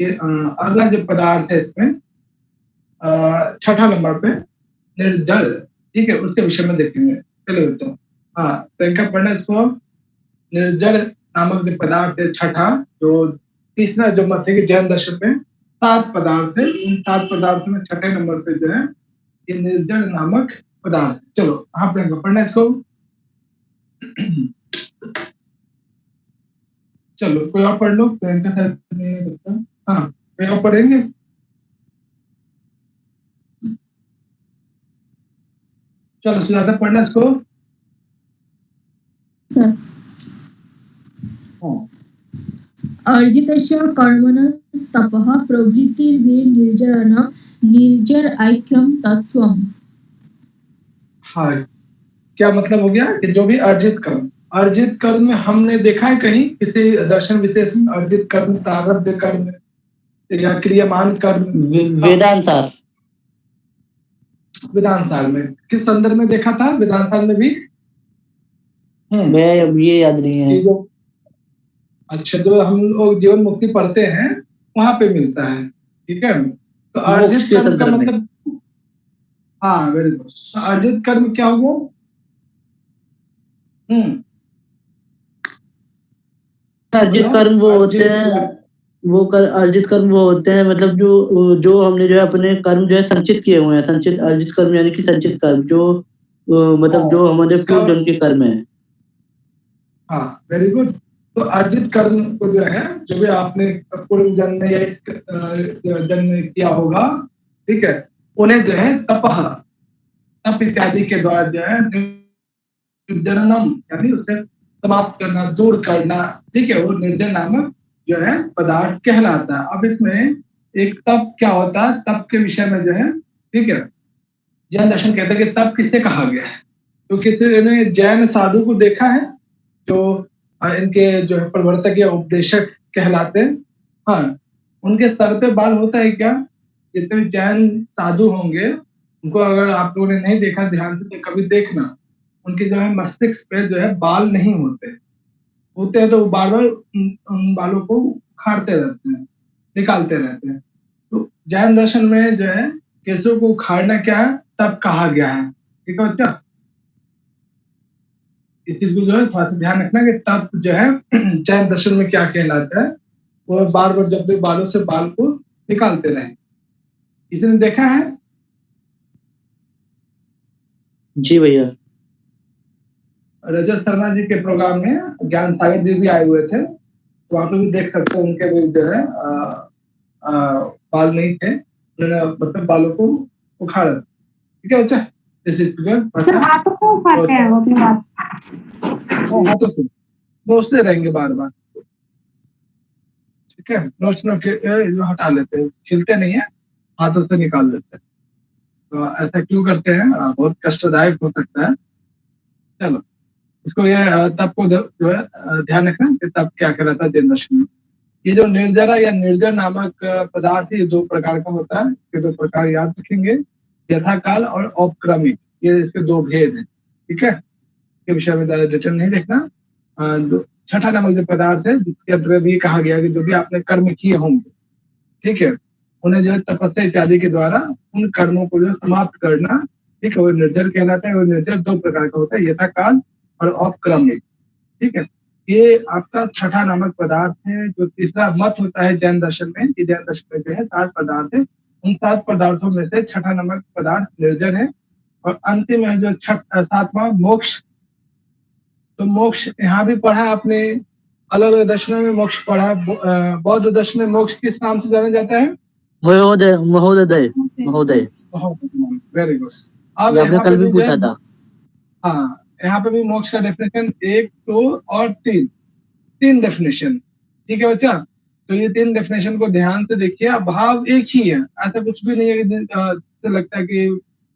अगला जो पदार्थ है इसमें छठा नंबर पे निर्जल, ठीक है, उसके विषय में देखेंगे। चलो बच्चों, हाँ तो इनका पढ़ना इसको। निर्जल नामक जो पदार्थ है छठा, जो तीसरा जो मत है कि जैन दर्शन में 7 पदार्थ है, इन 7 पदार्थों में छठे नंबर पे जो है ये निर्जल नामक पदार्थ। चलो आप पढ़ना इसको। चलो कोई और पढ़ लो, प्रियंका सर ने बताया। हाँ कोई और पढ़ेंगे? चलो सुजाता पढ़ना इसको। अर्जितस्य कर्मणः तपः प्रवृत्तिर्वे निर्जरः निर्जर ऐक्यम तत्वम। हाँ क्या मतलब हो गया कि जो भी अर्जित कर्म में हमने देखा है कहीं किसी दर्शन विशेष में अर्जित कर्म, प्रारब्ध कर्म या क्रियमान कर्म? वेदांसार में किस संदर्भ में देखा था? वेदांसार में भी मैं ये याद नहीं है। अच्छा, जो हम लोग जीवन मुक्ति पढ़ते हैं वहां पे मिलता है, ठीक है। तो अर्जित कर्म का मतलब, हाँ वेरी गुड, अर्जित कर्म क्या हुआ? अर्जित कर्म वो होते हैं, अर्जित कर्म वो होते हैं, मतलब जो हमने जो है अपने कर्म जो है संचित किए हुए हैं। संचित अर्जित कर्म यानी कि संचित कर्म जो मतलब जो हमारे पूर्व जन्म के कर्म है। हाँ वेरी गुड। तो अर्जित कर्म को जो है, जो भी आपने पूर्व जन्म में या इस जन्म में किया होगा, ठीक है, उन्हें जो है तप इत्यादि के द्वारा जो है निर्जनम यानी उसे समाप्त करना, दूर करना, ठीक है, वो निर्जन नामक जो है पदार्थ कहलाता है। अब इसमें एक तप क्या होता है, तप के विषय में जो है, ठीक है, जैन दर्शन कहते हैं कि तप किसे कहा गया है। तो किसी ने जैन साधु को देखा है जो इनके जो है प्रवर्तक या उपदेशक कहलाते हैं। हाँ, उनके सर पे बाल होता है क्या? जितने जैन साधु होंगे उनको अगर आप लोगों ने नहीं देखा ध्यान से तो कभी देखना, उनके जो है मस्तिष्क पे जो है बाल नहीं होते हैं, तो वो बार बार उन बालों को उखाड़ते रहते हैं, निकालते रहते हैं। तो जैन दर्शन में जो है केशों को उखाड़ना क्या है, तब कहा गया है, ठीक है बच्चा। इस चीज को जो है थोड़ा सा ध्यान रखना कि तप जो है जैन दर्शन में क्या कहलाता है, वो बार बार जब भी बालों से बाल को निकालते रहे। इसने देखा है? जी भैया। रजत शर्मा जी के प्रोग्राम में ज्ञान सागर जी भी आए हुए थे, तो वहां पे भी देख सकते हो उनके भी जो है बाल नहीं थे, उन्होंने मतलब बालों को उखाड़ा। ठीक है बच्चा, हाथों को उखाड़ते हैं वो अपनी बात, हाथों से नोचते रहेंगे बार बार, ठीक है, नोच नोच के हटा लेते हैं, छिलते नहीं है, हाथों से निकाल देते हैं। तो ऐसा क्यों करते हैं? बहुत कष्टदायक हो सकता है। चलो इसको ये तप को जो है ध्यान रखना कि तप क्या कहलाता है जैन दर्शन में। ये जो निर्जरा या निर्जर नामक पदार्थ ये 2 प्रकार का होता है। ये 2 प्रकार याद रखेंगे, यथाकाल और औपक्रमिक, ये इसके 2 भेद हैं, ठीक है। इसके विषय में ज्यादा डिटेल नहीं देखना। छठा नामक जो पदार्थ है जिसके अंतर्गत ये कहा गया कि जो भी आपने कर्म किए होंगे, ठीक है, उन्हें जो है तपस्या इत्यादि के द्वारा उन कर्मों को जो समाप्त करना, ठीक है, वो निर्जल कहलाता है। वो निर्जल 2 प्रकार का होता है, यथाकाल और औपक्रमिक, ठीक है। ये आपका छठा नामक पदार्थ है। जो तीसरा मत होता है जैन दर्शन में, कि जैन दर्शन में जो है 7 पदार्थ है, उन 7 पदार्थों में से छठा नामक पदार्थ निर्जन है। और अंतिम है जो 7वां मोक्ष। तो मोक्ष यहाँ भी पढ़ा आपने, अलग अलग दर्शनों में मोक्ष पढ़ा। बौद्ध दर्शन में मोक्ष किस नाम से जाना जाता है? महोदय महोदय महोदय। Very good. अब आपने कल भी पूछा था। हाँ, यहाँ पे भी मोक्ष का डेफिनेशन 1, 2 और 3 डेफिनेशन, ठीक है बच्चा। तो ये 3 डेफिनेशन को ध्यान से देखिए। भाव एक ही है, ऐसा कुछ भी नहीं है कि लगता है कि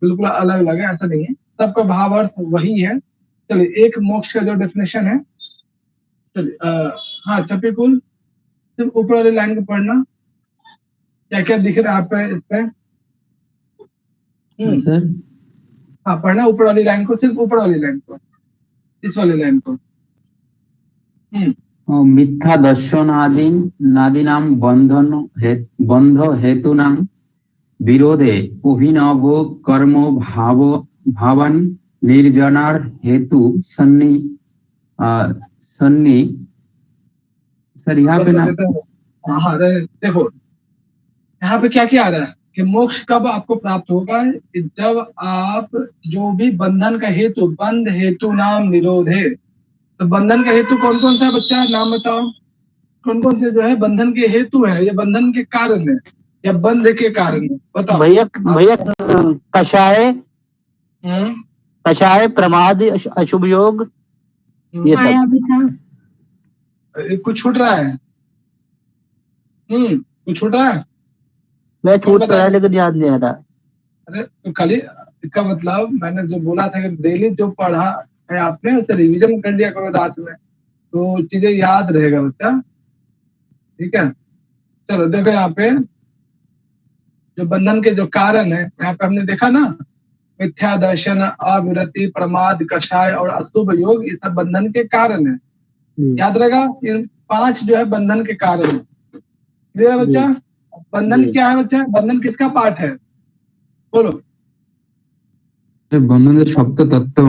बिल्कुल अलग अलग है, ऐसा नहीं है, सबका भाव अर्थ वही है। चलिए एक मोक्ष का जो डेफिनेशन है, चलिए हाँ चपिकुल, सिर्फ ऊपर वाली लाइन को पढ़ना, क्या क्या दिख रहा है आप इस पे? सर हाँ पढ़ना ऊपर वाली लाइन को, सिर्फ ऊपर वाली लाइन को, इस वाली लाइन को। মিথ্যা দর্শনাদিন নাদিনাম বন্ধ হেতুনাং বিরোধে অভিনব কর্ম ভাবান निर्जनार हेतु सन्नी सर यहाँ पे ना हाँ देखो यहाँ पे क्या क्या आ रहा है कि मोक्ष कब आपको प्राप्त होगा कि जब आप जो भी बंधन का हेतु बंध हेतु नाम निरोध है। तो बंधन का हेतु कौन कौन सा है बच्चा, नाम बताओ। कौन कौन से जो है बंधन के हेतु है, ये बंधन के कारण है या बंध के कारण है, बताओ भैया कषाय प्रमाद अशुभ योग ये सब कुछ छूट रहा है। कुछ छूट रहा है, मैं छूट तो है लेकिन याद नहीं आ रहा। अरे तो कल इसका मतलब मैंने जो बोला था कि डेली जो पढ़ा है आपने उसे रिवीजन कर लिया करो रात में, तो चीजें याद रहेगा बच्चा, ठीक है। चलो देखो यहाँ पे जो बंधन के जो कारण है, यहाँ पे हमने देखा ना, मिथ्या दर्शन, अविरति, प्रमाद, कषाय और अशुभ योग, ये सब बंधन के कारण है। याद रहेगा, ये 5 जो है बंधन के कारण है। क्लियर है बच्चा? बंधन क्या है बच्चा, बंधन किसका पार्ट है, बोलो। बंधन सप्त तत्व,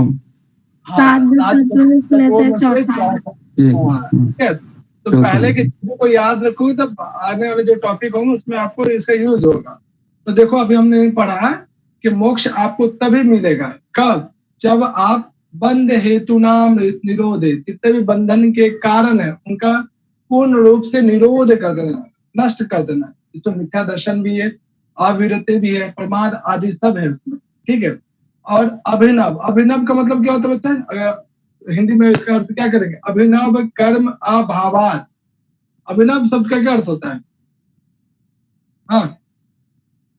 तो पहले के चीजों को याद रखोगे तब आने वाले जो टॉपिक होंगे उसमें आपको इसका यूज होगा। तो देखो अभी हमने पढ़ा है कि मोक्ष आपको तभी मिलेगा, कब, जब आप बंध हेतु नाम निरोध, जितने भी बंधन के कारण है उनका पूर्ण रूप से निरोध कर देना, नष्ट कर देना। इसमें मिथ्या दर्शन भी है, अविरति भी है, प्रमाद आदि सब है उसमें, ठीक है। और अभिनव, अभिनव का मतलब क्या होता है बच्चा, अगर हिंदी में इसका अर्थ क्या करेंगे, अभिनव कर्म अभावात। अभिनव शब्द का क्या अर्थ होता है? हाँ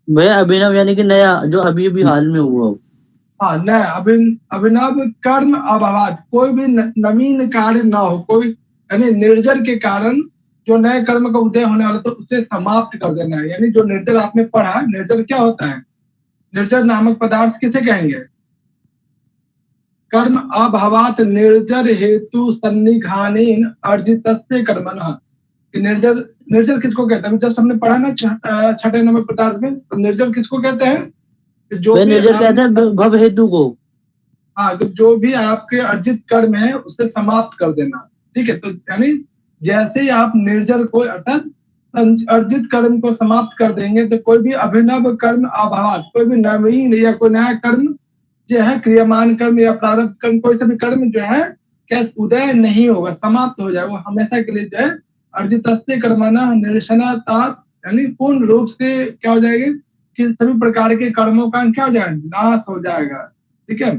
भैया अभिनव यानी कि नया, जो अभी अभी हाल में हुआ हो। हाँ, नया अभिनव कर्म अभावात, कोई भी नवीन कार्य ना हो, कोई यानी निर्जर के कारण जो नए कर्म का उदय होने वाला तो उसे समाप्त कर देना है। यानी जो निर्जर आपने पढ़ा, निर्जर क्या होता है, निर्जर नामक पदार्थ किसे कहेंगे, कर्म अभावात निर्जर हेतु सन्निघानेन अर्जितस्य कर्मणः। निर्जर, निर्जर किसको कहते हैं, जस्ट हमने पढ़ा ना छठे नंबर पदार्थ में, तो निर्जर किसको कहते हैं, जो भी निर्जर कहते हैं भव हेतु को। हाँ, तो जो भी आपके अर्जित कर्म है उसे समाप्त कर देना, ठीक है। तो यानी जैसे ही आप निर्जर को अर्थात अर्जित कर्म को समाप्त कर देंगे तो कोई भी अभिनव कर्म अभाव, कोई भी नवीन या कोई नया कर्म जो है, क्रियमान कर्म या प्रारब्ध कर्म, कोई सा भी कर्म जो है क्या उदय नहीं होगा, समाप्त हो जाए, वो हमेशा के लिए जो है अर्जितस्य कर्मणा निरसनातात, यानी पूर्ण रूप से क्या हो जाएगी कि सभी प्रकार के कर्मों का क्या हो जाएगा, नाश हो जाएगा, ठीक है।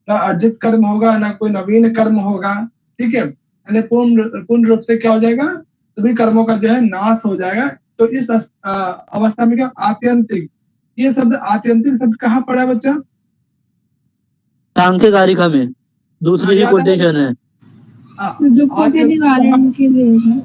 ना अर्जित कर्म होगा, ना कोई नवीन कर्म होगा, ठीक है। यानी पूर्ण रूप से क्या हो जाएगा, सभी कर्मों का जो है नाश हो जाएगा। तो इस अवस्था में क्या, आत्यंतिक, ये शब्द आत्यंतिक शब्द कहाँ पड़ा है बच्चा, सांख्य कारिका में दूसरी ही कोटेशन है। दुखों के निवारण के लिए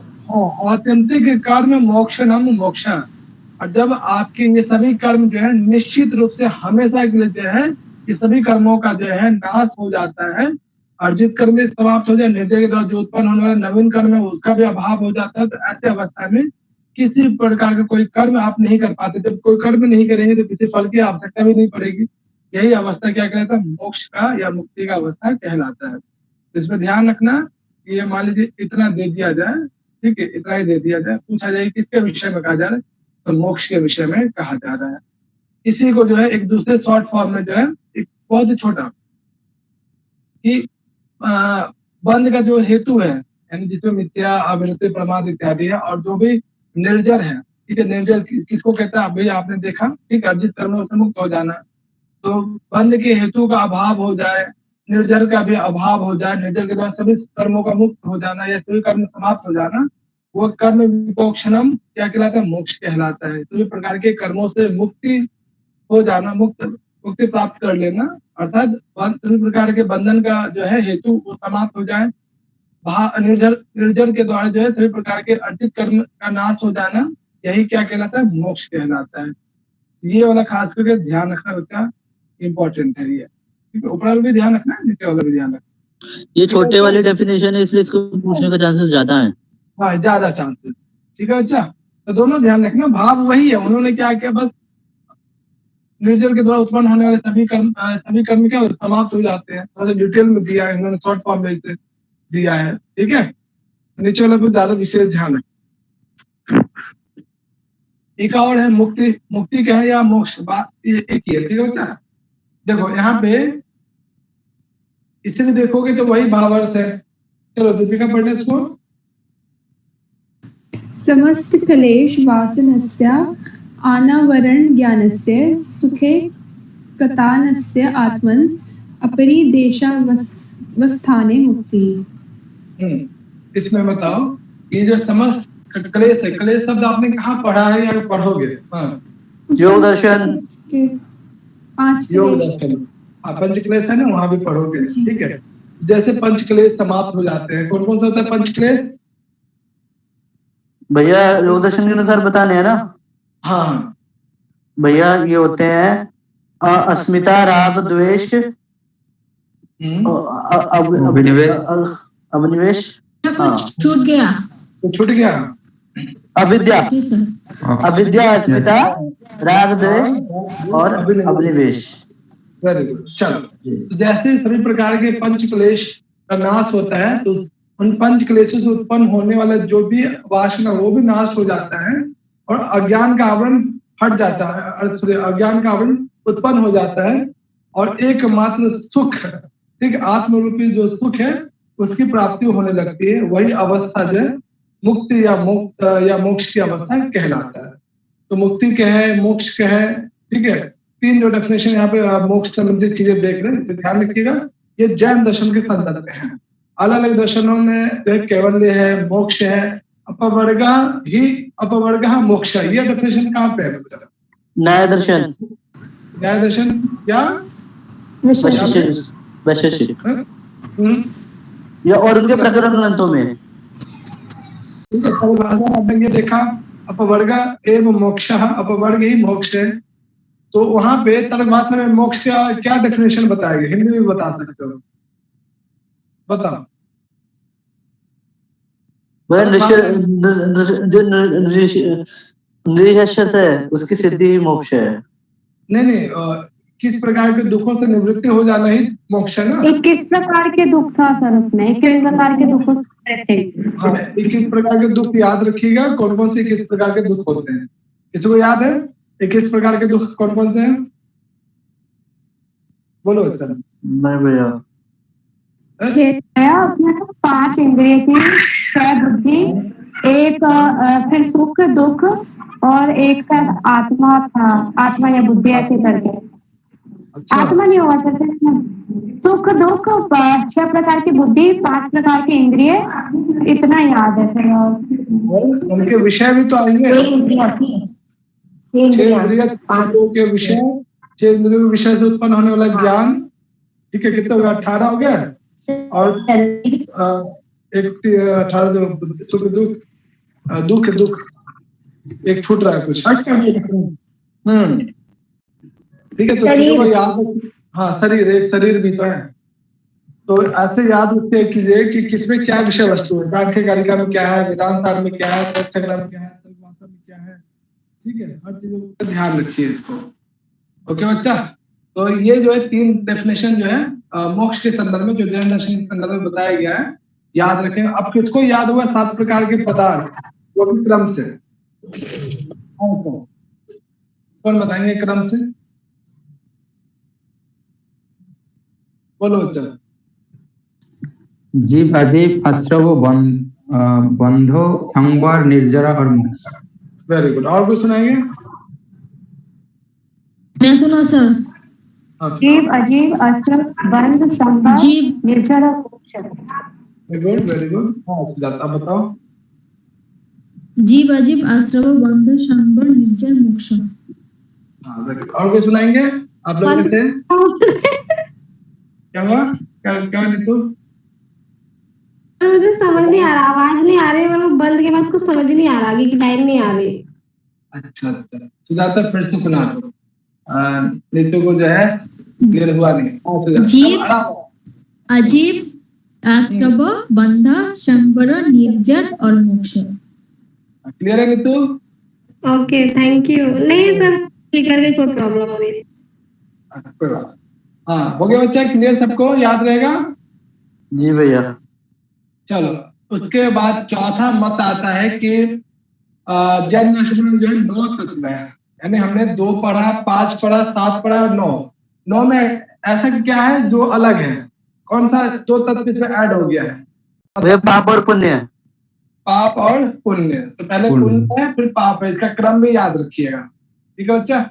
आत्यंतिक कर्म मोक्षनम मोक्ष। और जब आपके ये सभी कर्म जो है निश्चित रूप से हमेशा के लिए जो है, ये सभी कर्मों का जो है नाश हो जाता है, अर्जित कर्म भी समाप्त हो जाए, निर्जर के द्वारा जो उत्पन्न होने वाला नवीन कर्म है उसका भी अभाव हो जाता है। तो ऐसे अवस्था में किसी प्रकार का कोई कर्म आप नहीं कर पाते। जब कोई कर्म नहीं करेंगे तो किसी फल की आवश्यकता भी नहीं पड़ेगी। यही अवस्था क्या कहलाता है, मोक्ष का या मुक्ति का अवस्था कहलाता है। तो इसमें ध्यान रखना, ये मान लीजिए इतना दे दिया जाए, ठीक है, इतना ही दे दिया जाए, पूछा जाए किसके विषय में कहा जा रहा है, तो मोक्ष के विषय में कहा जा रहा है। इसी को जो है एक दूसरे शॉर्ट फॉर्म में जो है एक बहुत ही छोटा कि बंध का जो हेतु है, यानी जिसमें मिथ्या, अविरति, प्रमाद इत्यादि है, और जो भी निर्जर है, ठीक है, निर्जर किसको कहता है, अभी आपने देखा, ठीक, अर्जित कर्मों से मुक्त हो जाना। तो बंध के हेतु का अभाव हो जाए, निर्जर का भी अभाव हो जाए, निर्जर के द्वारा सभी कर्मों का मुक्त हो जाना या सभी कर्म समाप्त हो जाना, वो कर्म विमोक्षणम क्या कहलाता है, मोक्ष कहलाता है। सभी प्रकार के कर्मों से मुक्ति हो जाना, मुक्ति प्राप्त कर लेना, अर्थात सभी प्रकार के बंधन का जो है हेतु वो समाप्त हो जाए, निर्जर के द्वारा जो है सभी प्रकार के अर्जित कर्म का नाश हो जाना, यही क्या कहलाता है, मोक्ष कहलाता है। ये वाला खास करके ध्यान रखना बच्चा, इम्पोर्टेंट है ये, ठीक है। ऊपर वाला भी ध्यान रखना है, नीचे वाला भी ध्यान रखना। ये छोटे वाले डेफिनेशन है इसलिए इसको पूछने का चांसेस ज्यादा है। हाँ ज्यादा चांसेस। ठीक है अच्छा, तो दोनों ध्यान रखना, भाव वही है। उन्होंने क्या किया, बस निर्जल के द्वारा उत्पन्न होने वाले सभी कर्म क्या समाप्त हो जाते हैं। थोड़ा डिटेल में दिया है इन्होंने, शॉर्ट फॉर्म में इसे दिया है। ठीक है, नीचे वाले को ज्यादा विशेष ध्यान रखें। एक और है मुक्ति। मुक्ति क्या है या मोक्ष, बात ये एक ही है। ठीक है बच्चा, देखो यहाँ पे इसे भी देखोगे तो वही भावार्थ है। चलो दीपिका पढ़ने इसको। समस्त क्लेश वासनस्य अनावरण ज्ञानस्य सुखे कतानस्य आत्मन अपरि देशावस्थाने मुक्ति। इसमें बताओ ये जो समस्त क्लेश है, क्लेश शब्द आपने कहाँ पढ़ा है या पढ़ोगे? हाँ, योग दर्शन के 5 योग क्लेश। दर्शन। हाँ, पंच क्लेश है ना, वहां भी पढ़ोगे। ठीक है, जैसे पंच क्लेश समाप्त हो जाते हैं। कौन कौन सा होता है पंच क्लेश? भैया योग दर्शन के अनुसार बताने हैं ना? हाँ भैया ये होते हैं अस्मिता, राग, द्वेष, अभिनिवेश, छूट गया तो छूट गया। अविद्या, अविद्या, अस्मिता, राग, द्वेष और अभिनिवेश। Very good. चलो, तो जैसे सभी प्रकार के पंच क्लेश का नाश होता है, तो उन पंच क्लेशों से उत्पन्न होने वाला जो भी वासना वो भी नाश हो जाता है, और अज्ञान का आवरण हट जाता है, अज्ञान का आवरण उत्पन्न हो जाता है, और एकमात्र सुख, ठीक, आत्मरूपी जो सुख है उसकी प्राप्ति होने लगती है। वही अवस्था जो है मुक्ति या मोक्ष की अवस्था कहलाता है। तो मुक्ति क्या है, मोक्ष क्या है? ठीक है, तीन जो डेफिनेशन यहाँ पे मोक्ष संबंधित चीजें देख रहे हैं, ध्यान रखिएगा। ये जैन दर्शन के संदर्भ में है। अलग अलग दर्शनों में कैवल्य है, मोक्ष है, अपवर्ग मोक्ष है। ये डेफिनेशन कहाँ पे है? न्याय दर्शन, न्याय दर्शन या वैशेषिक या और उनके प्रकरण ग्रंथों में। ये देखा अपवर्ग एवं मोक्ष, अपवर्ग ही मोक्ष है। तो वहां पे तर्क भाषा में मोक्ष का क्या डेफिनेशन बताएंगे? हिंदी में बता सकते हो, बताओ। जो नृशंस है उसकी सिद्धि ही मोक्ष है। नहीं, किस प्रकार के दुखों से निवृत्ति हो जाना ही मोक्ष है ना। 21 प्रकार के दुख था सर उसमें, 21 प्रकार के दुखों से थे। हाँ, 21 प्रकार के दुख याद रखिएगा। कौन कौन से 21 प्रकार के दुख होते हैं? किसी को याद है 21 प्रकार के दुख कौन कौन से हैं? बोलो सर। मैं भैया उसमें तो 5 इंद्रिय थी, 6 बुद्धि, एक फिर सुख दुख और एक शायद आत्मा था, आत्मा या बुद्धि ऐसे करके। अच्छा, आत्मा नहीं हुआ सर, सुख दुख, 6 प्रकार की बुद्धि, 5 प्रकार की इंद्रिय, इतना याद है सर। और उनके विषय भी तो आएंगे। 6 इंद्रिय के विषय, 6 इंद्रियों के विषय से उत्पन्न होने वाला ज्ञान। ठीक है, कितना हो गया? 18 हो गया। और एक 18 जो सुख दुख दुख एक छूट रहा है कुछ। ठीक है, तो चीजों को याद। हाँ, शरीर, एक शरीर भी तो है। तो ऐसे याद रखते कीजिए कि किसमें क्या विषय वस्तु है। सांख्य कारिका में क्या है, वेदांत सार में क्या है, तत्संग्रह में क्या है, तर्कभाषा में क्या है। ठीक है, हर चीजों का ध्यान रखिए इसको। ओके बच्चा, तो ये जो है 3 डेफिनेशन जो है मोक्ष के संदर्भ में, जो जैन दर्शन के संदर्भ में बताया गया है, याद रखें। अब किसको याद हुआ 7 प्रकार के पदार्थ, वो भी क्रम से। कौन बताएंगे क्रम से? बोलो बच्चा। जीव, अजीब, अश्रव, बंधो, संवर, निर्जरा और मोक्ष। Very good. और कुछ सुनाएंगे? मैं सुना सर। जीव, अजीब, अश्रव, बंध, संवर, निर्जरा और मोक्ष। Very good. हाँ, सिद्धार्थ आप बताओ। जीव, अजीब, आश्रव, बंध, संवर, निर्जर, मोक्ष। हाँ, वेरी गुड। और कुछ सुनाएंगे आप लोग में से? क्या हुआ? क्या नीतू? मुझे समझ नहीं आ रहा, आवाज नहीं आ रही, और बंद के बाद कुछ समझ नहीं आ रहा, आगे की लाइन नहीं आ रही। अच्छा, सिद्धार्थ फिर से सुना दो। नीतू को जो है क्लियर हुआ नहीं। जीव, अजीब, आश्रव, बंध, संवर, निर्जर और मोक्ष। क्लियर है नीतू? Okay thank you. नहीं सर क्लियर करके कोई प्रॉब्लम हो रही। कोई बात नहीं। हाँ हो गया बच्चा, क्लियर सबको याद रहेगा? जी भैया। चलो उसके बाद चौथा मत आता है कि जैन दर्शन में जो है 9 तत्व है, यानी हमने 2 पढ़ा, 5 पढ़ा, 7 पढ़ा, 9 में ऐसा क्या है जो अलग है? कौन सा 2 तत्व इसमें ऐड हो गया है? भैया पाप और पुण्य। पाप और पुण्य। तो पहले पुण्य है फिर पाप है, इसका क्रम भी याद रखिएगा। ठीक है बच्चा,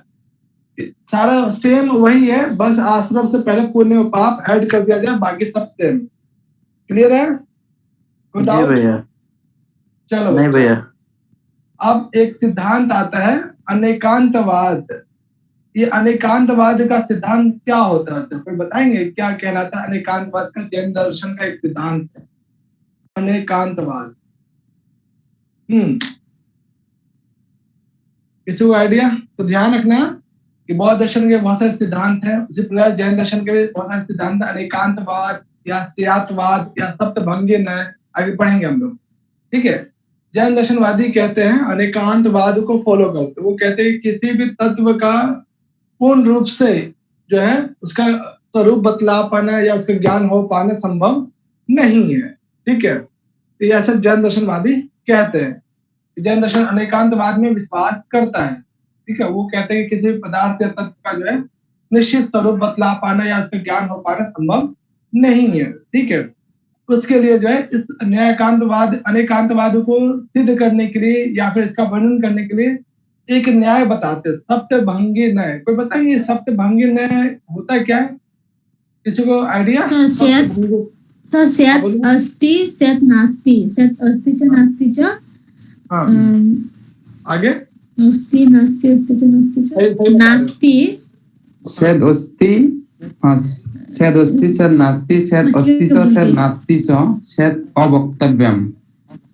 सारा सेम वही है, बस आश्रम से पहले पुण्य और पाप ऐड कर दिया जाए, बाकी सब सेम। क्लियर है? कोई जी डाउट? भैया। चलो नहीं भैया। अब एक सिद्धांत आता है अनेकांतवाद। ये अनेकांतवाद का सिद्धांत क्या होता है? कोई बताएंगे क्या कहलाता है अनेकांतवाद का? जैन दर्शन का एक सिद्धांत है अनेकांतवाद। किसी को आइडिया? तो ध्यान रखना कि बौद्ध दर्शन के बहुत सारे सिद्धांत हैं, उसी प्रकार जैन दर्शन के भी बहुत सारे सिद्धांत हैं। अनेकांतवाद या स्यात्वाद या सप्तभंगी न्याय आगे पढ़ेंगे हम लोग। ठीक है, जैन दर्शनवादी कहते हैं अनेकांतवाद को फॉलो करते, वो कहते हैं किसी भी तत्व का पूर्ण रूप से जो है उसका स्वरूप बतला पाना या उसका ज्ञान हो पाना संभव नहीं है। ठीक है, तो ऐसा जैन दर्शनवादी कहते हैं। जैन दर्शन अनेकांतवाद में विश्वास करता है। ठीक है, वो कहते हैं कि किसी पदार्थ या तत्व का जो है निश्चित स्वरूप बतला पाना या उसका ज्ञान हो पाना संभव नहीं है। ठीक है, उसके लिए जो है इस न्यायकांतवाद अनेकांतवाद को सिद्ध करने के लिए या फिर इसका वर्णन करने के लिए एक न्याय बताते हैं, सप्तभंगी न्याय। कोई बताएंगे सप्तभंगी न्याय होता क्या है? किसी को आइडिया? सर स्यात् अस्ति स्यात् नास्ति, स्यात् अस्ति च नास्ति च, आगे अस्ति नास्ति अस्ति च नास्ति च, नास्ति स्यात् अस्ति स्यात् अस्ति स्यात् नास्ति स्यात् अस्ति च स्यात् नास्ति च स्यात् अवक्तव्यम्।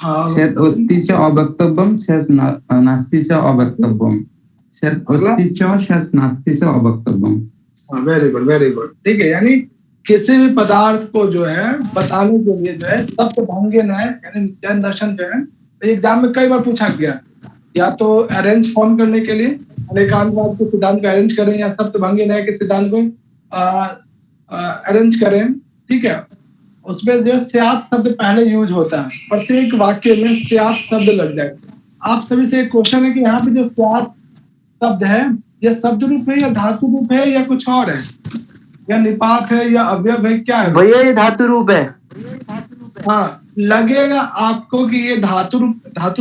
स्यात् अस्ति च अवक्तव्यम् स्यात् नास्ति च अवक्तव्यम् स्यात् अस्ति च स्यात् नास्ति च अवक्तव्यम्। Very good very good. ठीक है, यानी किसी भी पदार्थ को जो है बताने के लिए जो है सप्तभंगी न्याय यानी जैन दर्शन जो है एग्जाम में कई बार पूछा गया, या तो अरेंज फॉर्म करने के लिए अनेकांतवाद के सिद्धांत को अरेंज करें या सप्तभंगी न्याय के सिद्धांत को अरेंज करें। ठीक है, उसमें जो स्यात् शब्द पहले यूज होता है, प्रत्येक वाक्य में स्यात् शब्द लग जाए। आप सभी से एक क्वेश्चन है कि यहाँ पे जो स्यात् शब्द है यह शब्द रूप है या धातु रूप है या कुछ और है, या निपात है या अवयव है, क्या है? भैया ये धातु रूप है। हाँ, लगेगा आपको कि ये धातु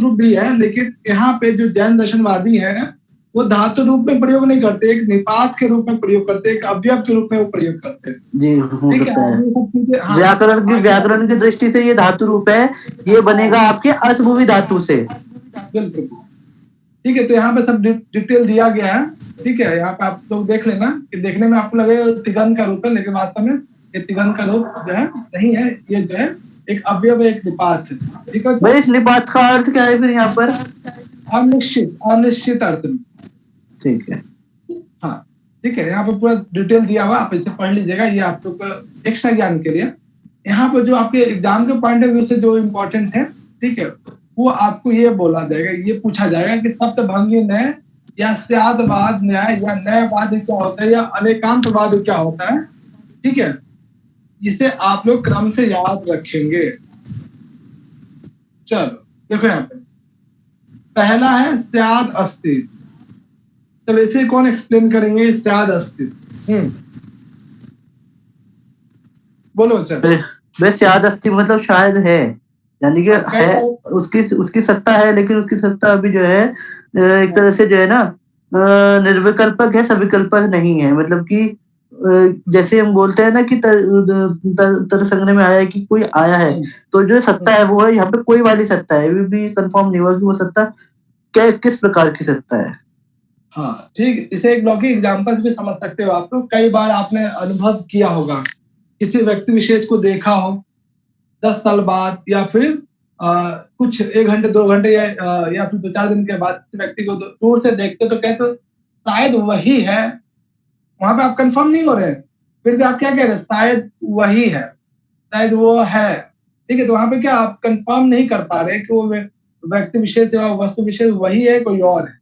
रूप भी है, लेकिन यहाँ पे जो जैन दर्शनवादी है वो धातु रूप में प्रयोग नहीं करते, एक निपात के रूप में प्रयोग करते, एक अवयव के रूप में वो प्रयोग करते हैं। जी हो सकता है। हाँ, व्याकरण की दृष्टि से ये धातु रूप है, ये बनेगा आपके अशुभवी धातु से। बिल्कुल ठीक है, तो यहाँ पे सब डिटेल दिया गया है। ठीक है, यहाँ पे आप लोग देख लेना कि देखने में आपको लगेगा तिगन का रूप है, लेकिन वास्तव में ये तिगन का रूप जो है नहीं है, ये जो है एक अवयव एक निपात है। ठीक है, भाई इस निपात का अर्थ क्या है फिर यहाँ पर? अनिश्चित अर्थ में। ठीक है, हाँ ठीक है, यहाँ पे पूरा डिटेल दिया हुआ, आप इसे पढ़ लीजिएगा, ये आप लोग को एक्स्ट्रा ज्ञान के लिए। यहाँ पे जो आपके एग्जाम के पॉइंट ऑफ व्यू से जो इम्पोर्टेंट है, ठीक है, वो आपको ये बोला जाएगा, ये पूछा जाएगा कि सप्तभंगी न्याय या स्याद्वाद न्याय या न्यायवाद क्या होता है या अनेकांतवाद क्या होता है। ठीक है, जिसे आप लोग क्रम से याद रखेंगे। चलो देखो यहाँ पे पहला है स्याद् अस्ति। चलो इसे कौन एक्सप्लेन करेंगे? स्याद् अस्ति बोलो सर। बस स्याद् अस्ति मतलब शायद है, यानी कि है, उसकी सत्ता है, लेकिन उसकी सत्ता अभी जो है एक तरह से जो है ना निर्विकल्पक है, सविकल्पक नहीं है। मतलब कि जैसे हम बोलते हैं ना कि तर्कसंग्रह में आया है कि कोई आया है, तो जो सत्ता है वो है यहाँ पे कोई वाली सत्ता है, भी कंफर्म नहीं हुआ कि वो सत्ता क्या किस प्रकार की सत्ता है। हाँ ठीक, इसे एक लौकिक एग्जांपल भी समझ सकते हो आप लोग। कई बार आपने अनुभव किया होगा, किसी व्यक्ति विशेष को देखा हो 10 साल बाद या फिर कुछ 1 घंटे 2 घंटे या फिर 2-4 दिन के बाद व्यक्ति को दूर से देखते तो कहते शायद वही है। वहां पे आप कंफर्म नहीं हो रहे, फिर भी आप क्या कह रहे हैं? शायद वही है। शायद वो है, ठीक है। तो वहां पे क्या आप कंफर्म नहीं कर पा रहे कि वो व्यक्ति विशेष या वस्तु विशेष वही है कोई और है,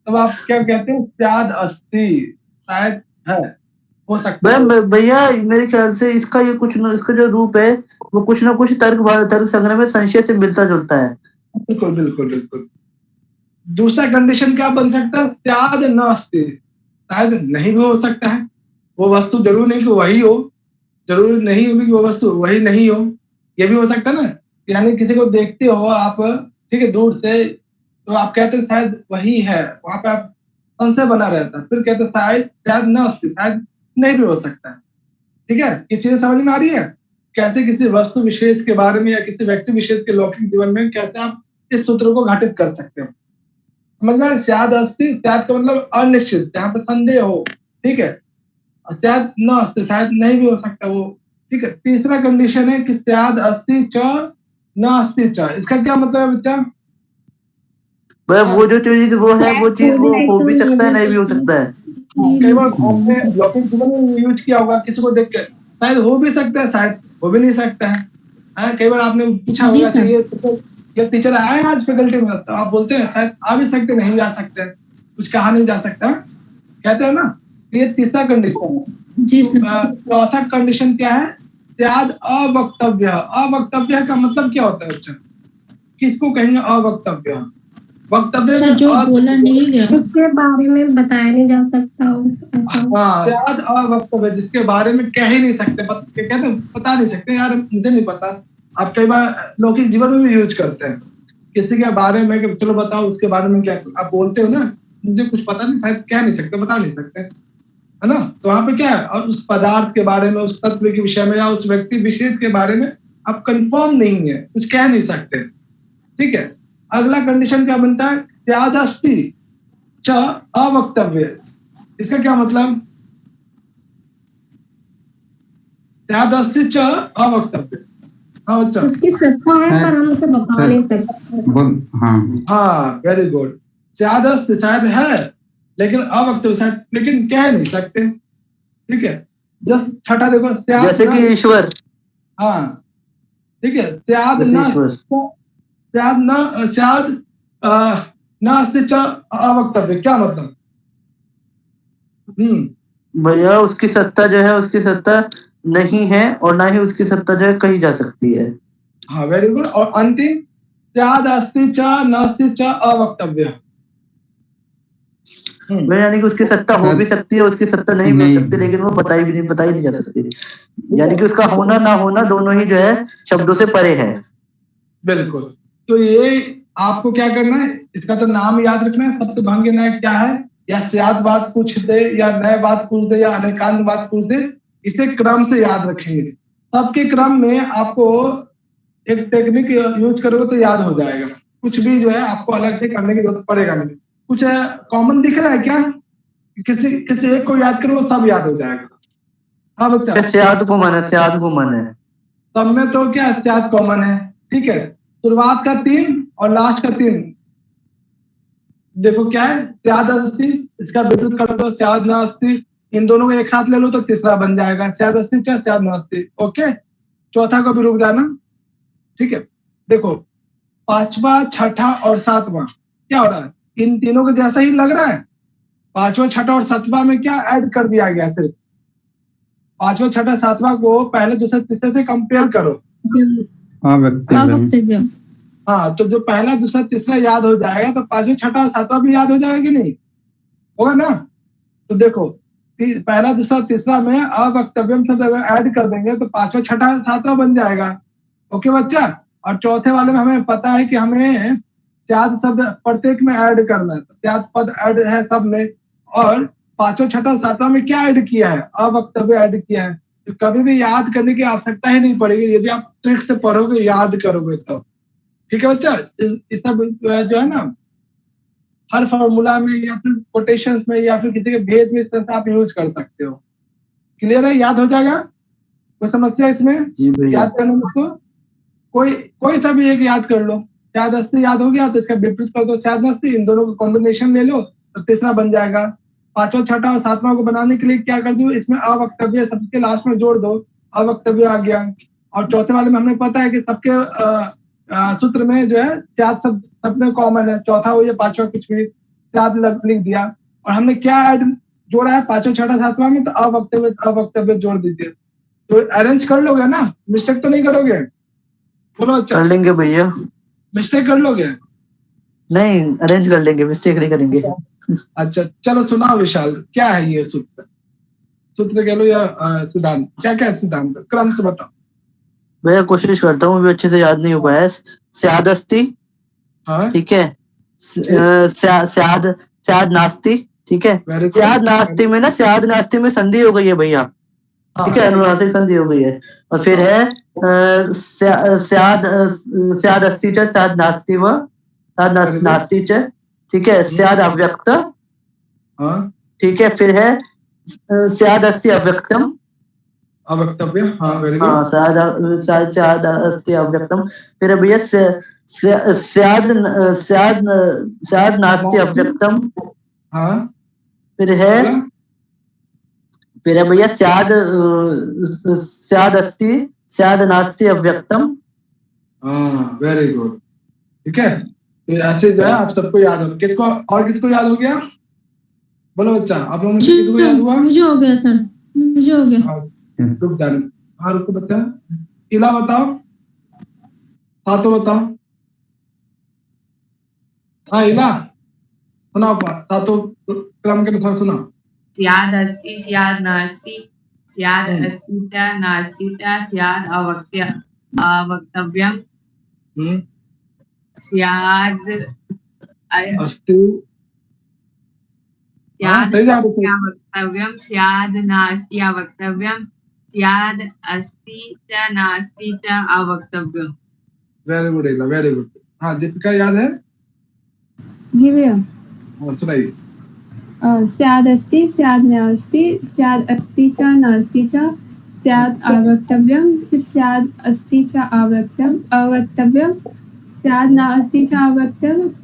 तब आप क्या कहते हैं, शायद अस्ति, शायद है, हो सकता है। भैया मेरे ख्याल से इसका ये कुछ न, इसका जो रूप है वो कुछ ना कुछ तर्क संग्रह में संशय से मिलता जुलता है। बिल्कुल बिल्कुल बिल्कुल। दूसरा कंडीशन क्या बन सकता है, शायद न अस्ति, शायद नहीं भी हो सकता है, वो वस्तु जरूर नहीं कि वही हो, जरूर नहीं होगी कि वो वस्तु वही नहीं हो, ये भी हो सकता है ना। यानी किसी को देखते हो आप, ठीक है, दूर से, तो आप कहते हैं शायद वही है, वहां पे आप संशय बना रहता है, फिर कहते हैं शायद न अस्ति, शायद नहीं भी हो सकता है, ठीक है। ये चीजें समझ में आ रही है, कैसे किसी वस्तु विशेष के बारे में या किसी व्यक्ति विशेष के लौकिक जीवन में कैसे आप इस सूत्र को घटित कर सकते हो। समझ में, शायद अस्ति, शायद का मतलब अनिश्चित, जहाँ पे संदेह हो, ठीक है। शायद न अस्ति, शायद नहीं भी हो सकता वो, ठीक है। तीसरा कंडीशन है कि शायद अस्ति च न अस्ति च, इसका क्या मतलब है बच्चा? वो जो चीज वो है वो चीज वो हो भी सकता है, नहीं भी हो सकता है। कई बार आपने लौकिक जीवन में यूज किया होगा, किसी को देख के शायद हो भी सकता है, शायद हो भी नहीं सकता है। कई बार आपने पूछा होगा कि ये टीचर आए आज फैकल्टी में, तो आप बोलते हैं शायद आ भी सकते, नहीं जा सकते, कुछ कहा नहीं जा सकता, कहते हैं ना। ये तीसरा कंडीशन है जी। चौथा कंडीशन क्या है, शायद अवक्तव्य। अवक्तव्य का मतलब क्या होता है बच्चा, किसको कहेंगे अवक्तव्य? वक्तव्य जो बोला नहीं गया, इसके बारे में बताया नहीं जा सकता हो, ऐसा। शायद अवक्तव्य, जिसके बारे में कह ही नहीं सकते, कहते हैं बता नहीं सकते, यार मुझे नहीं पता। आप कई बार लौकिक जीवन में भी यूज करते हैं किसी के बारे में कि चलो बताओ उसके बारे में क्या, आप बोलते हो ना, मुझे कुछ पता नहीं, शायद कह नहीं सकते, बता नहीं सकते, है ना। तो वहां पे क्या है, और उस पदार्थ के बारे में, उस तत्व के विषय में या उस व्यक्ति विशेष के बारे में आप कंफर्म नहीं है, कुछ कह नहीं सकते, ठीक है। अगला कंडीशन क्या बनता है, शायद अस्ति च अवक्तव्य, इसका क्या मतलब, शायद अस्ति च अवक्तव्य। हाँ बच्चा, उसकी सत्ता है पर हम उसे बता नहीं सकते। हाँ वेरी गुड। शायद अस्ति, शायद है, लेकिन अवक्तव्य, शायद लेकिन कह नहीं सकते, ठीक है। जस्ट छठा देखो, जैसे कि ईश्वर, हाँ ठीक है, शायद न अस्ति च अवक्तव्य, क्या मतलब? भैया उसकी सत्ता जो है, उसकी सत्ता नहीं है और ना ही उसकी सत्ता जो है कही जा सकती है। हाँ वेरी गुड। और अंतिम, शायद अस्ति च न अस्ति च अवक्तव्य, यानी कि उसकी सत्ता हो भी सकती है, उसकी सत्ता नहीं भी हो सकती, लेकिन वो बताई नहीं जा सकती। यानी कि उसका होना ना होना दोनों ही जो है शब्दों से परे है। बिल्कुल। तो ये आपको क्या करना है, इसका तो नाम याद रखना है, सप्तभंगी नय क्या है, या शायद बात पूछ दे, या नए बात पूछ दे, या अनेकांत बात पूछ दे, इसे क्रम से याद रखेंगे। सबके क्रम में आपको एक टेक्निक यूज करोगे तो याद हो जाएगा, कुछ भी जो है आपको अलग से करने की जरूरत पड़ेगा नहीं। कुछ कॉमन दिख रहा है क्या, किसी एक को याद करो सब याद हो जाएगा। हाँ बच्चा, शायद को मन है सब में तो क्या शायद कॉमन है, ठीक है। शुरुआत का 3 और लास्ट का 3 देखो क्या है, शायद अस्ति, इसका विपरीत कर दो शायद न अस्ति, इन दोनों को एक साथ ले लो तो तीसरा बन जाएगा, शायद अस्ति च शायद न अस्ति। ओके, चौथा को भी रुक जाना, ठीक है। देखो 5वां, 6ठा और 7वां क्या हो रहा है, इन तीनों को जैसा ही लग रहा है। 5वां, 6ठा और 7वां में क्या ऐड कर दिया गया, सिर्फ 5वां, 6ठा, 7वां को पहले, दूसरे, तीसरे से कंपेयर करो। हाँ, तो जो पहला, दूसरा, तीसरा याद हो जाएगा तो 5वां, 6ठा और 7वां भी याद हो जाएगा कि नहीं, होगा ना। तो देखो पहला, दूसरा, तीसरा में अवक्तव्यम शब्द ऐड कर देंगे तो 5वां, 6ठा, 7वां बन जाएगा। ओके बच्चा। और चौथे वाले में हमें पता है कि हमें शायद शब्द प्रत्येक में ऐड करना है, तो शायद पद ऐड है सब में, और 5वां, 6ठा, 7वां में क्या ऐड किया है, अवक्तव्य ऐड किया है। तो कभी भी याद करने की आवश्यकता ही नहीं पड़ेगी, यदि आप ट्रिक से पढ़ोगे, याद करोगे तो, ठीक है बच्चा। इस सब जो है ना, हर फॉर्मूला में या फिर कोटेशंस में या फिर किसी के भेद में इस तरह से आप यूज कर सकते हो। क्लियर है, याद हो जाएगा, कोई समस्या इसमें याद करने में? उसको कोई सा भी एक याद कर लो, शायद अस्ति याद हो गया तो इसका विपरीत कर दो शायद अस्ति, इन दोनों का कॉम्बिनेशन ले लो तो तीसरा बन जाएगा। 5वां, 6ठा और 7वां को बनाने के लिए क्या कर दो, इसमें अवक्तव्य सबके लास्ट में जोड़ दो, अवक्तव्य आ गया। और चौथे वाले में हमें पता है कि सबके सूत्र में जो है स्याद सब में कॉमन है। चौथा हो या पांचवा कुछ भी स्याद लिख दिया। और हमने क्या ऐड जोड़ा है पांचवा छठा सातवां में, तो अवक्तव्य जोड़ दीजिए। तो अरेंज कर लोगे ना, मिस्टेक तो नहीं करोगे? बोलो अच्छा, कर लेंगे भैया। मिस्टेक कर लोगे? नहीं, अरेंज कर लेंगे, मिस्टेक नहीं करेंगे। अच्छा चलो सुनाओ विशाल, क्या है ये सूत्र? सूत्र कह लो या सिद्धांत, क्या क्या है सिद्धांत? क्रम से बताओ। भैया कोशिश करता हूँ, अभी अच्छे से याद नहीं हो पाया है। स्याद अस्ति, हाँ ठीक है। स्याद नास्ति, ठीक है। Very good. स्याद नास्ति में ना, स्याद नास्ति में संधि हो गई है भैया, ठीक है, अनुनासिक संधि हो गई है। और फिर है स्याद अस्ति च स्याद नास्ति व स्याद नास्ति च, ठीक है। स्याद अव्यक्त, हाँ ठीक है। फिर है स्याद अस्ति अव्यक्तम, अवक्तव्य, हाँ वेरी हाँ, गुड। स्याद अस्ति अव्यक्तम। फिर है भैया स्याद नास्ति अव्यक्तम। हाँ फिर है भैया स्याद अस्ति स्याद नास्ति अव्यक्तम। हाँ वेरी गुड, ठीक है। तो ऐसे जो है आप सबको याद हो। किसको और किसको याद हो गया? बोलो बच्चा, आप लोगों में से किसको याद हुआ? मुझे हो गया सर, मुझे हो गया। रुक जाने, हाँ रुको बच्चा। इला बताओ, सातो बताओ। हाँ इला सुनाओ, सातो क्रम के अनुसार सुनाओ। स्याद अस्ति स्याद नास्ति स्याद अस्ति च नास्ति च स्याद अवक्तव्यम स्याद अस्ति अवक्तव्यम स्याद नास्ति अवक्तव्यम स्याद अस्ति च नास्ति च अवक्तव्यम। वेरी गुड इला, वेरी गुड। हाँ दीपिका याद है? जी भैया। हाँ सुनाइए। स्याद अस्ति स्याद नास्ति स्याद अस्ति च नास्ति च स्याद अवक्तव्यम, फिर स्याद अस्ति च अवक्तव्यम, स्याद नास्ति च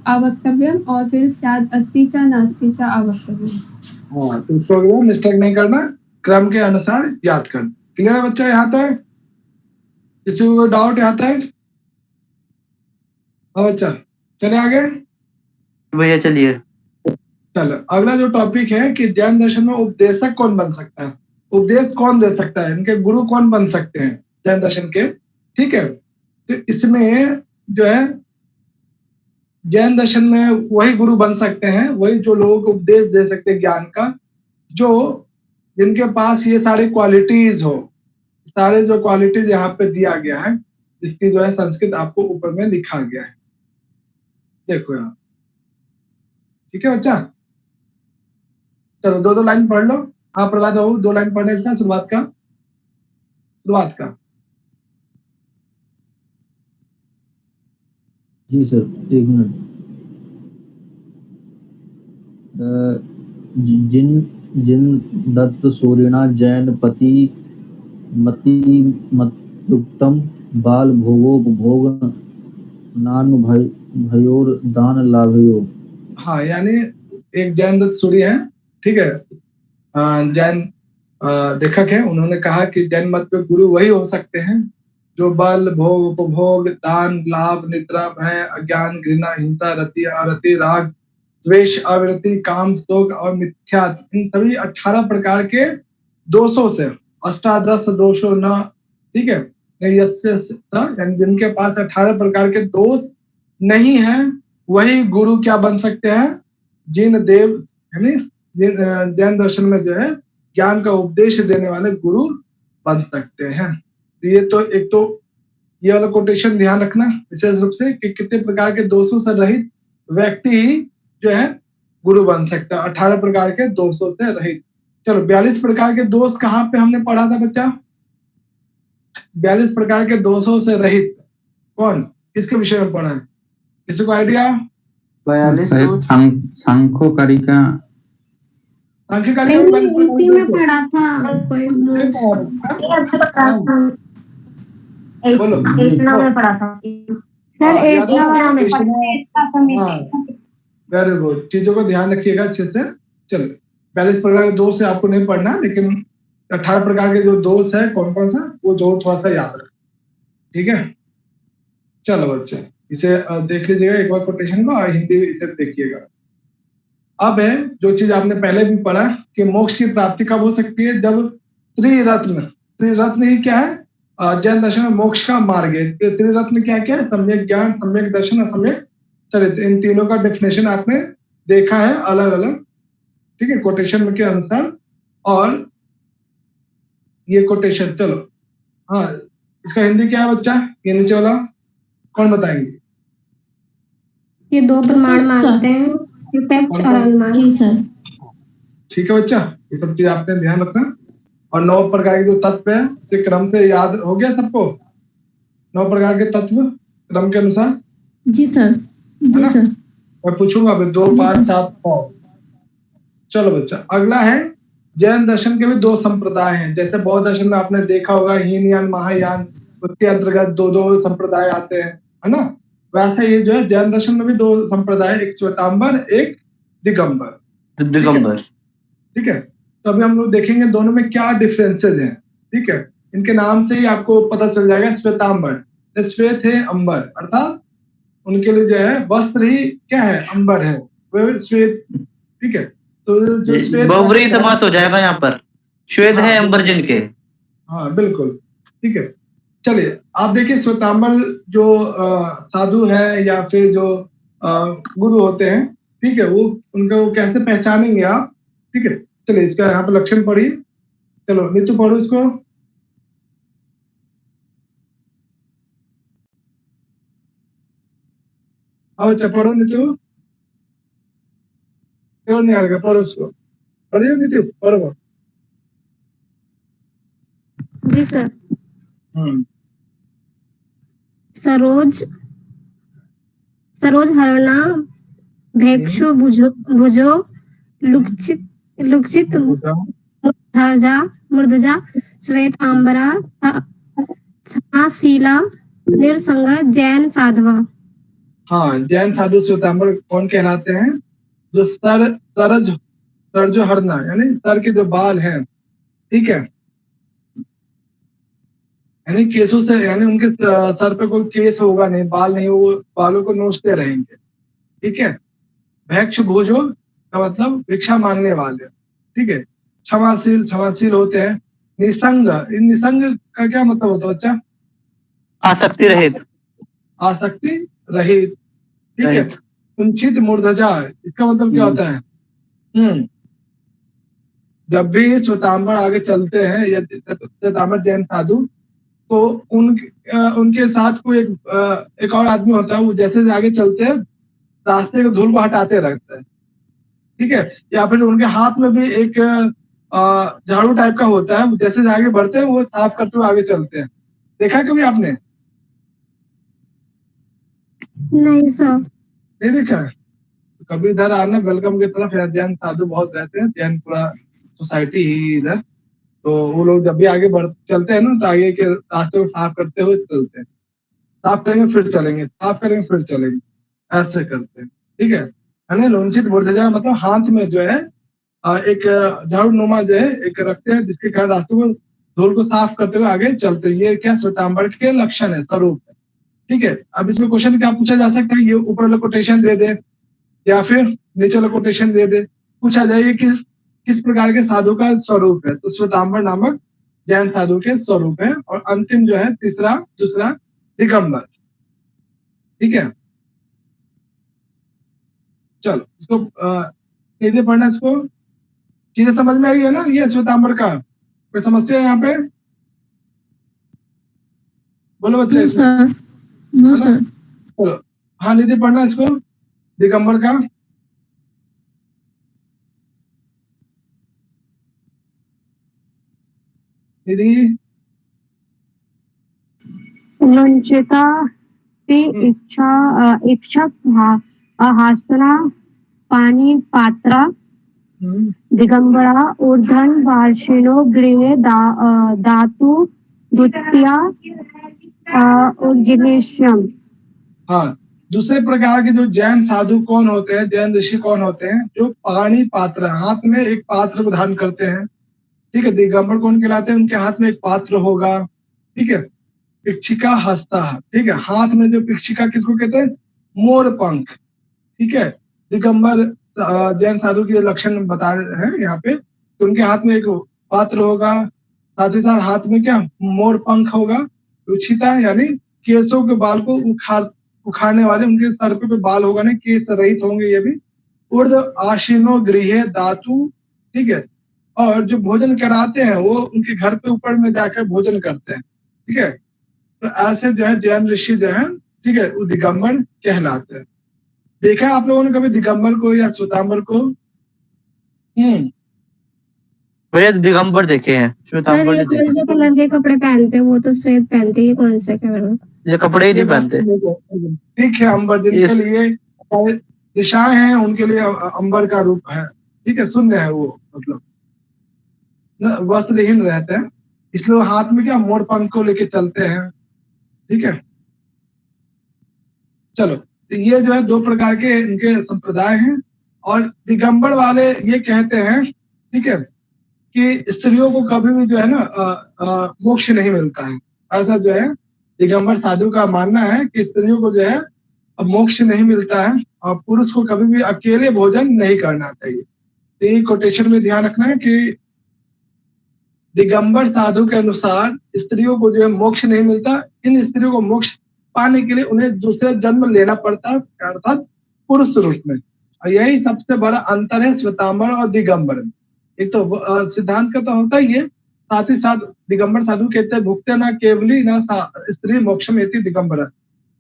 अवक्तव्यम, और फिर स्याद अस्ति च नास्ति च अवक्तव्यम। हाँ तो इसको मिस्टेक नहीं करना, क्रम के अनुसार याद करना। क्लियर है बच्चा यहाँ तक? किसी को डाउट यहाँ तक? हाँ बच्चा चले आगे भैया चलिए। चलो अगला जो टॉपिक है कि जैन दर्शन में उपदेशक कौन बन सकता है, उपदेश कौन दे सकता है, इनके गुरु कौन बन सकते हैं जैन दर्शन के, ठीक है। तो इसमें जो है जैन दर्शन में वही गुरु बन सकते हैं, वही जो लोगों को उपदेश दे सकते हैं ज्ञान का, जो जिनके पास ये सारी क्वालिटीज हो। सारे जो क्वालिटीज यहाँ पे दिया गया है, जिसकी जो है संस्कृत आपको ऊपर में लिखा गया है, देखो यहाँ, ठीक है बच्चा। चलो दो लाइन पढ़ लो। हाँ प्रभात बाबू, 2 लाइन पढ़ने का शुरुआत का। जी सर, 1 मिनट। जिन दत्त सूरिणा जैन पति मति मतुक्तम बाल भोगोपभोग नान भयोर दान लाभयो। हाँ यानी एक जैन दत्त सूरी है, ठीक है, जैन लेखक है। उन्होंने कहा कि जैन मत पे गुरु वही हो सकते हैं जो बल भोग उपभोग दान लाभ निद्रा भय अज्ञान घृणा हिंसा रति अरति राग द्वेष अविरति काम शोक और मिथ्या, इन सभी 18 प्रकार के दोषों से, अष्टादश दोषों न, ठीक है, यानी जिनके पास 18 प्रकार के दोष नहीं है वही गुरु क्या बन सकते हैं, जिन देव यानी जैन दर्शन में जो है ज्ञान का उपदेश देने वाले गुरु बन सकते हैं। ये तो एक तो ये वाला कोटेशन ध्यान रखना विशेष रूप से कि कितने प्रकार के दोषों से रहित व्यक्ति जो है गुरु बन सकता है, 18 प्रकार के दोषों से रहित। चलो 42 प्रकार के दोष कहाँ पे हमने पढ़ा था बच्चा? 42 प्रकार के दोषों से रहित कौन, किसके विषय में पढ़ा है, किसी को आइडिया? 42 सांख्यकारिका उसी में पढ़ा था कोई बोलो में पढ़ा था सर, वेरी गुड, चीजों को ध्यान रखिएगा अच्छे से। चलो 42 प्रकार के दोष है आपको नहीं पढ़ना, लेकिन 18 प्रकार के जो दोष है कौन कौन सा वो जो थोड़ा सा याद रख। ठीक है, चलो बच्चे इसे देख लीजिएगा एक बार कोटेशन को, हिंदी इसे देखिएगा। अब है जो चीज आपने पहले भी पढ़ा कि मोक्ष की प्राप्ति कब हो सकती है, जब त्रिरत्न ही क्या है, जैन दर्शन में मोक्ष का मार्ग है। त्रिरत्न क्या क्या है, सम्यक ज्ञान, सम्यक दर्शन और सम्यक चरित्र, इन तीनों का डेफिनेशन आपने देखा है अलग अलग, ठीक है, कोटेशन के अनुसार। और ये कोटेशन, चलो हाँ इसका हिंदी क्या है बच्चा, ये नीचे वाला कौन बताएंगे? ये दो प्रमाण मानते हैं, निरपेक्ष और अनुमान। जी सर। ठीक है बच्चा, ये सब चीज आपने ध्यान रखना। और 9 प्रकार के जो तत्व है इसे क्रम से याद हो गया सबको, 9 प्रकार के तत्व क्रम के अनुसार। जी सर। जी सर। मैं पूछूंगा अभी 2, 5, 7, 9। चलो बच्चा अगला है, जैन दर्शन के भी 2 संप्रदाय हैं। जैसे बौद्ध दर्शन में आपने देखा होगा हीनयान महायान, उसके अंतर्गत 2 संप्रदाय आते हैं, है ना। वैसे ये जो है जैन दर्शन में भी 2 संप्रदाय, एक श्वेतांबर, एक दिगंबर। ठीक है, तो अभी हम लोग देखेंगे दोनों में क्या डिफरेंसेस हैं। ठीक है, इनके नाम से ही आपको पता चल जाएगा। श्वेतांबर, श्वेत है अंबर, अर्थात उनके लिए जो है वस्त्र ही क्या है, अंबर है, वो श्वेत। ठीक है, तो जो श्वेत बहुब्रीहि समास हो जाएगा यहाँ पर, श्वेत है अंबर जिनके। हाँ बिल्कुल, ठीक है। चलिए आप देखिए, श्वेतांबर जो साधु है या फिर जो गुरु होते हैं, ठीक है, वो उनको कैसे पहचानेंगे आप? ठीक है, चलिए इसका यहाँ पर लक्षण पढ़िए। चलो नीतू पढ़ो इसको। अच्छा पढ़ो नीतू, क्यों नहीं आएगा, पढ़ो उसको, पढ़िए नीतू, पढ़ो। जी सर। सरोज हरणा भेक्षु भुजो लुक्षित मुर्धजा श्वेतांबरा क्षमाशीला निरसंग जैन साधवा। हाँ, जैन साधु श्वेतांबर कौन कहलाते हैं? जो सर जो हरना, यानी सर के जो बाल हैं, ठीक है, यानी केसों से, यानी उनके सर पे कोई केस होगा नहीं, बाल नहीं, वो बालों को नोचते रहेंगे। ठीक है, भैक्ष भोजो का मतलब भिक्षा मांगने वाले। ठीक है, क्षमाशील होते हैं। निसंग, इन निसंग का क्या मतलब होता है बच्चा? आसक्ति रहित। ठीक है। कुंचित मूर्धजा, इसका मतलब क्या होता है? जब भी श्वेतांबर आगे चलते हैं या श्वेतांबर जैन साधु, तो उनके साथ कोई एक और आदमी होता है, वो जैसे आगे चलते हैं रास्ते के धूल को हटाते रहता है। ठीक है, या फिर उनके हाथ में भी एक झाड़ू टाइप का होता है, जैसे आगे बढ़ते हैं वो साफ करते हुए आगे चलते हैं। देखा कभी आपने? नहीं सर। नहीं देखा है? कभी इधर आना, वेलकम की तरफ जैन साधु बहुत रहते हैं, जैन पूरा सोसाइटी ही इधर। तो वो लोग जब भी आगे चलते हैं ना, तो आगे के रास्ते को साफ करते हुए चलते हैं। साफ करेंगे फिर चलेंगे, साफ करेंगे फिर चलेंगे, ऐसे करते हैं। ठीक है, लोंचित मूर्धजा मतलब हाथ में जो है एक झाड़ू नुमा जो है एक रखते हैं, जिसके कारण रास्तों को धूल को साफ करते हुए आगे चलते हैं। ये क्या श्वेतांबर के लक्षण है, स्वरूप है। ठीक है, अब इसमें क्वेश्चन क्या पूछा जा सकता है? ये ऊपर वाला कोटेशन दे दे या फिर नीचे वाला कोटेशन दे दे, पूछा जाए कि किस प्रकार के साधु का स्वरूप है। तो श्वेतांबर नामक जैन साधु के स्वरूप है। और अंतिम जो है दूसरा दिगंबर। ठीक है, चलो इसको सीधे पढ़ना, इसको चीजें समझ में आई है ना? ये श्वेतांबर का कोई समस्या है यहाँ पे? बोलो बच्चे। चलो हाँ निधि पढ़ना इसको, दिगंबर का। निधि। लुंचिता इच्छा हास्तना पानी पात्रा दिगंबरा ऊर्धन वार्षिणो गृहे धातु द्वितीया उज्जिनेश्यम। हाँ, दूसरे प्रकार के जो जैन साधु कौन होते हैं, जैन ऋषि कौन होते हैं? जो पानी पात्र, हाथ में एक पात्र को धारण करते हैं। ठीक है, दिगंबर कौन कहलाते हैं? उनके हाथ में एक पात्र होगा। ठीक है, पिक्षिका हस्ता, ठीक है, हाथ में जो पिक्षिका किसको कहते हैं, मोर पंख, ठीक है। दिगंबर जैन साधु के लक्षण बता रहे हैं यहाँ पे, तो उनके हाथ में एक पात्र होगा, साथ ही साथ हाथ में क्या, मोर पंख होगा, रुचिता यानी केसों के बाल को उखाड़ने वाले, उनके सर पे बाल होगा नहीं, केस रहित होंगे ये भी। ऊर्ध आशीनो गृह धातु, ठीक है, और जो भोजन कराते हैं वो उनके घर पे ऊपर में जाकर भोजन करते हैं, ठीक है। तो ऐसे जो है जैन ऋषि जो है, ठीक है, वो दिगंबर कहलाते हैं। देखा है आप लोगों ने कभी दिगंबर को या श्वेतांबर को? भैया दिगंबर देखे हैं, सर श्वेतांबर ये नहीं कौन देखे। से कलर के कपड़े पहनते हैं? वो तो श्वेत पहनते हैं, ये कौन से कलर? ये कपड़े ही नहीं पहनते। ठीक है, अंबर जिनके लिए दिशाएं हैं उनके लिए अंबर का रूप है, ठीक है, शून्य है वो, मतलब वस्त्रहीन रहते हैं, इसलिए वो हाथ में क्या, मोर पंख को लेके चलते हैं, ठीक है। चलो, तो ये जो है दो प्रकार के इनके संप्रदाय हैं। और दिगंबर वाले ये कहते हैं, ठीक है, कि स्त्रियों को कभी भी जो है ना मोक्ष नहीं मिलता है। ऐसा जो है दिगंबर साधु का मानना है कि स्त्रियों को जो है मोक्ष नहीं मिलता है, और पुरुष को कभी भी अकेले भोजन नहीं करना चाहिए। तो ये कोटेशन में ध्यान रखना है कि दिगंबर साधु के अनुसार स्त्रियों को जो है मोक्ष नहीं मिलता, इन स्त्रियों को मोक्ष पाने के लिए उन्हें दूसरे जन्म लेना पड़ता है, अर्थात पुरुष रूप में। और यही सबसे बड़ा अंतर है श्वेतांबर और दिगंबर में। एक तो सिद्धांत का तो होता ही है, साथ ही साथ दिगंबर साधु कहते हैं भुक्ते न केवली न स्त्री मोक्षम एति दिगंबर।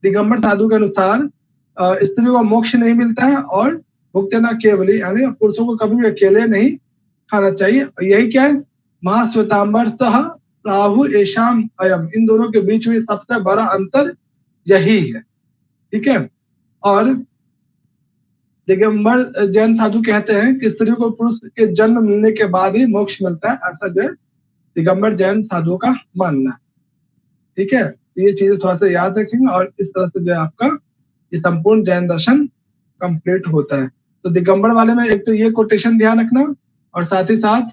दिगंबर साधु के अनुसार स्त्रियों को मोक्ष नहीं मिलता है, और भुक्ते न केवली यानी पुरुषों को कभी भी अकेले नहीं खाना चाहिए। यही क्या है, महाश्वेतांबर सह राहु एशाम अयम, इन दोनों के बीच में सबसे बड़ा अंतर यही है, ठीक है। और दिगंबर जैन साधु कहते हैं कि स्त्रियों को पुरुष के जन्म मिलने के बाद ही मोक्ष मिलता है, ऐसा जो है दिगंबर जैन साधुओं का मानना है, ठीक है। ये चीजें थोड़ा सा याद रखेंगे, और इस तरह से जो है आपका ये संपूर्ण जैन दर्शन कंप्लीट होता है। तो दिगंबर वाले में एक तो ये कोटेशन ध्यान रखना, और साथ ही साथ